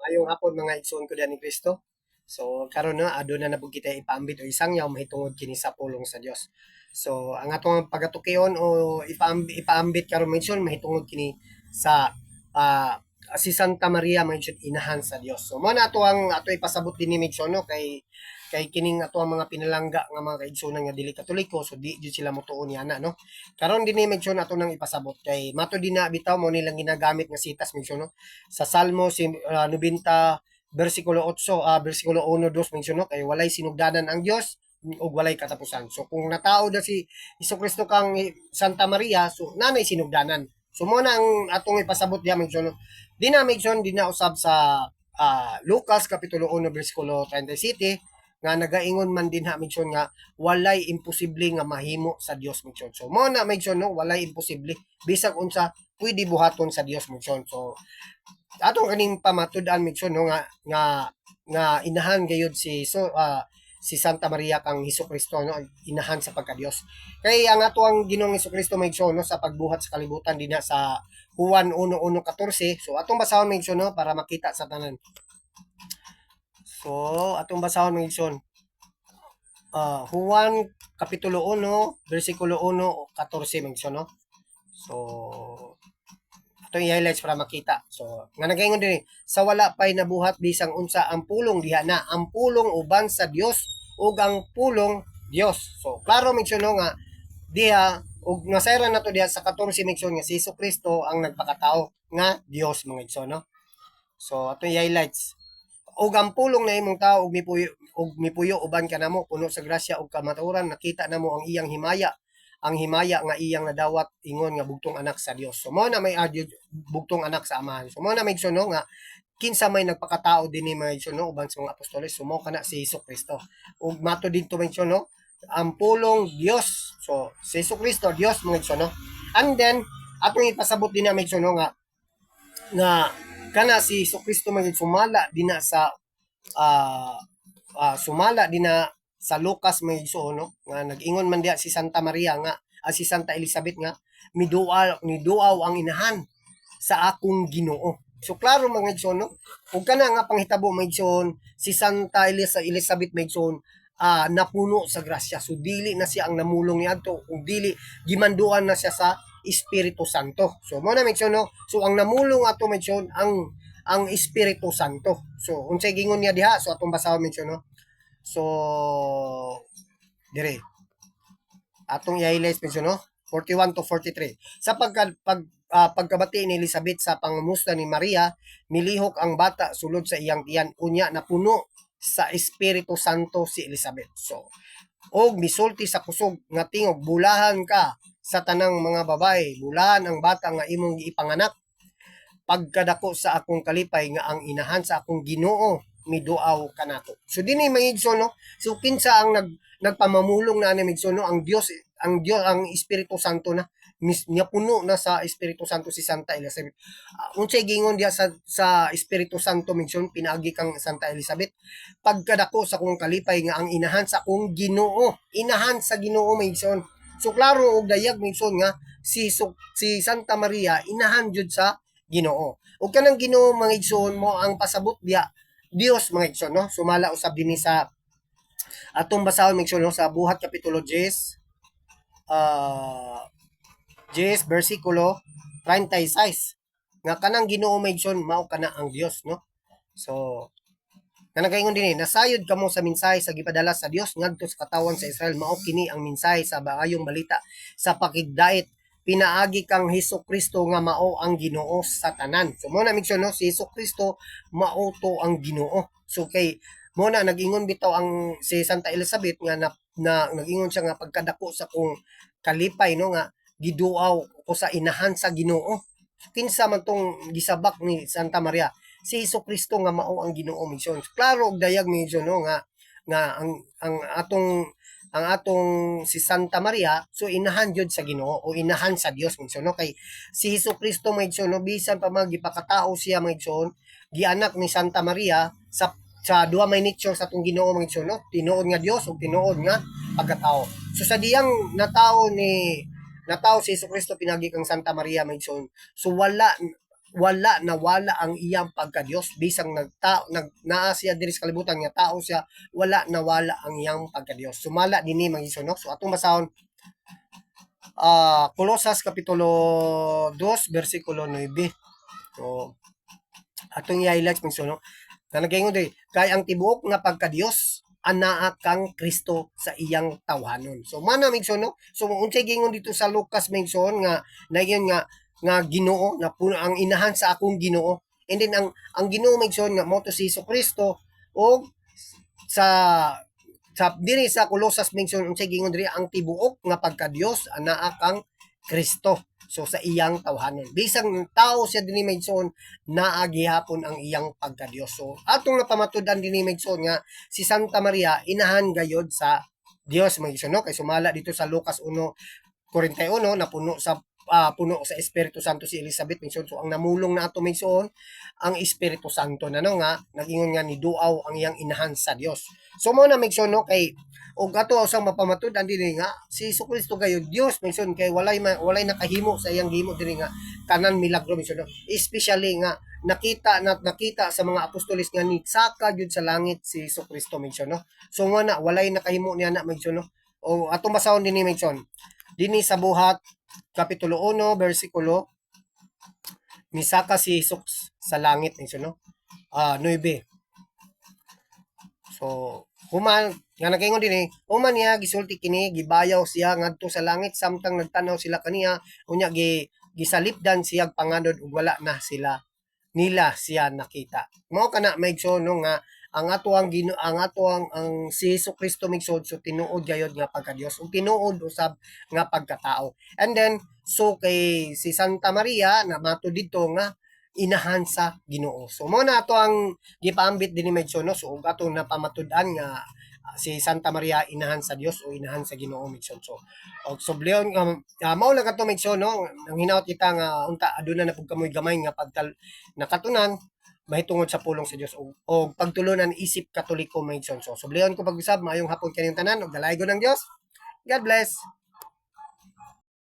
Ngayong hapon mga igsoon ko diyan ni Kristo. So karon na ado na nabug kita ipaambit o isang yaw mahitungod kini sa pulong sa Dios. So ang atong pagatukion o ipaambit karon mga igsoon mahitungod kini sa ah, si Santa Maria mga igsoon inahan sa Dios. So mo na ato ipasabot din ni igsoon no kay kining ato ang mga pinalangga nga mga kaigsunan nga dili katoliko so di jud sila motuon ni ana no. Karon dinhi igsoon ato nang ipasabot kay mato din na bitaw mo nilang ginagamit nga sitas igsoon no sa Salmo 90 versikulo 8 versikulo 1 2 mention no kay walay sinugdanan ang Dios ug walay katapusan. So kung natao na si Kristo kang Santa Maria so nanay sinugdanan. So mo na ang atong ipasabot diha mention no. Di na mention di na usab sa Lucas kapitulo 1 versikulo 37 nga nagaingon man din ha mention nga walay imposible nga mahimo sa Dios mention. So mo na mention no walay imposible bisag unsa pwede buhaton sa Dios mention. So atong kaning pamatud-an mention no nga inahan gayud si Santa Maria kang Hesukristo no inahan sa pagka-Dios. Kay ang ato ang Ginoong Hesukristo mention no sa pagbuhat sa kalibutan dinha sa Juan 1:14. So atong basahon mention no para makita sa tanan. So atong basahon mention Juan kapitulo 1 versikulo 1:14 mention no. So ito yung highlights para makita. So, nga nagaingon din sa wala pa'y nabuhat bisang unsa ang pulong diha na. Ang pulong uban sa Dios ug ang pulong Dios. So, klaro mention no nga diha ug nasayran nato diha sa 14 mention nga si Kristo ang nagpakatao nga Dios mga igsoon no. So, ato yung highlights. Ug ang pulong na imong tao ug mipuyo uban ka namo puno sa grasya ug kamatuoran nakita namo ang iyang himaya nga iyang nadawat ingon nga bugtong anak sa Dios. So mo na may bugtong anak sa Amahan. So mo na may no nga kinsa may nagpakatao din ni mga no uban sa mga apostoles sumo kana si Kristo. Ug mato din to mention no ang pulong Dios. So si Kristo Dios mga no. And then atong ipasabot din na no nga kana si Kristo mga sumala din na sa sumala din na sa Lucas may no nga nag-ingon man diha si Santa Maria nga si Santa Elizabeth nga miduaw ang inahan sa akong Ginoo. So klaro mga igsoon no ug kana nga panghitabo mga igsoon si Santa Elizabeth mga igsoon napuno sa grasya. So dili na siya ang namulong niadto ug dili gimanduan na siya sa Espiritu Santo. So mo na mga igsoon no. So ang namulong ato mga igsoon ang Espiritu Santo. So unsay gingon niya diha so atong basahon mga igsoon no. So, dire. Atong i-highlight mention no? 41-43. Sa pagkabati ni Elizabeth sa pangumusta ni Maria, milihok ang bata sulod sa iyang tiyan. Unya na puno sa Espiritu Santo si Elizabeth. So, og misulti sa kusog nga tingog, bulahan ka sa tanang mga babae. Bulahan ang bata nga imong ipanganak. Pagkadako sa akong kalipay nga ang inahan sa akong Ginoo miduaw kanato. So dinhi mangigsoon no. So kinsa ang nagpamamulong na ani migsoon no ang Dios ang Espiritu Santo na niya puno na sa Espiritu Santo si Santa Elizabeth. Unsay gingon diha sa Espiritu Santo migsoon pinaagi kang Santa Elizabeth pagkadako sa akong kalipay nga ang inahan sa akong Ginoo. Inahan sa Ginoo migsoon. So klaro og dayag migsoon nga si Santa Maria inahan jud sa Ginoo. Ug kanang Ginoo mga igsoon mo ang pasabot diha Dios mga igsoon no. Sumala usab dinhi sa atong basahon mga igsoon no sa Buhat kapitulo 10 10 versikulo 36 nga kanang Ginoo mga igsoon mao kana ang Dios no. So kanagaingon dinhi nasayod kamo sa mensahe sa gipadala sa Dios ngadto sa katawan sa Israel mao kini ang mensahe sa maayong balita sa pakigdait pinaagi kang Hesukristo nga mao ang Ginoo sa tanan. So mo na mention no si Hesukristo mao to ang Ginoo. So kay mo na nag-ingon bitaw ang si Santa Elizabeth nga na nag-ingon siya nga pagkadako sa kung kalipay no nga giduaw ko sa inahan sa Ginoo. So, kinsa man tong gisabak ni Santa Maria si Hesukristo nga mao ang Ginoo mission. So, klaro og dayag mission no nga ang atong si Santa Maria so inahan jud sa Ginoo o inahan sa Dios minsan no kay si Hesukristo mga no bisan pa magipakatao siya mga gianak ni Santa Maria sa duha may nature sa atong Ginoo mga no tinuod nga Dios ug tinuod nga pagkatao. So sa diyang natao si Hesukristo pinagi kang Santa Maria mga so wala wala nawala ang iyang pagka-Dios bisang naa siya diri sa kalibutan nga tao siya, wala nawala ang iyang pagka-Dios. Sumala dinhi mga igsoon, no? So atong basahon Colosas Kapitulo 2 versikulo 9. So atong i-highlight mga igsoon, no? Na nagaingon diri kay ang tibuok nga pagka-Dios anaa kang Kristo sa iyang tawhanon. So mana migson, no? So unsay gingon dito sa Lucas migson nga nayon nga Ginoo na puno ang inahan sa akong Ginoo. And then ang Ginoo migson nga mo to si Kristo o sa diri sa Colossus mention unsay gingon diri ang tibuok nga pagka Dios anaa kang Kristo. So sa iyang tawhanon. Bisang tao siya dinhi mention naa gihapon ang iyang pagka Dios. So atong napamatud-an dinhi mention nga si Santa Maria inahan gayod sa Dios mention, no? Kay sumala dito sa Lucas 1:41 na puno sa Espiritu Santo si Elizabeth mention. So ang namulong na ato mention ang Espiritu Santo na no nga nagingon nga ni duaw ang iyang inahan sa Dios. So mo na mention, no, kay og ato usang mapamatud ang dinhi nga si Jesucristo kayo Dios mention kay walay nakahimo sa iyang gihimo dinhi nga tanan milagro mention, no? Especially nga nakita sa mga apostoles nga ni saka gyud sa langit si Jesucristo mention, no? So mo na walay nakahimo niya na mention, no? O atong basahon dinhi mention dinhi sa buhat Kapitulo 1 versikulo misaka si Jesus sa langit mention, no? 9. So human nga nagaingon dinhi human niya gisulti kini gibayaw siya ngadto sa langit samtang nagtanaw sila kaniya unya gisalipdan siya panganod ug wala na nila siya nakita. Mao kana maigsoon, no, nga ang ato ang si Jesucristo migsod so tinuod gayod nga pagka Dios ug tinuod usab nga pagkatao. And then so kay si Santa Maria na matud didto nga inahan sa Ginoo. So mo na ato ang gipaambit dinhi medyo, no? So ug ato napamatud-an nga si Santa Maria inahan sa Dios o inahan sa Ginoo medyo. So og subleon mao lang ato medyo, no? Ang hinaut kita nga unta aduna na pud kamoy gamay nga nakatunan mahitungod sa pulong sa Dios o pagtulunan isip Katoliko medyo. So subleon ko pag-usab maayong hapon kaniyong tanan ug dalaygon ng Dios. God bless.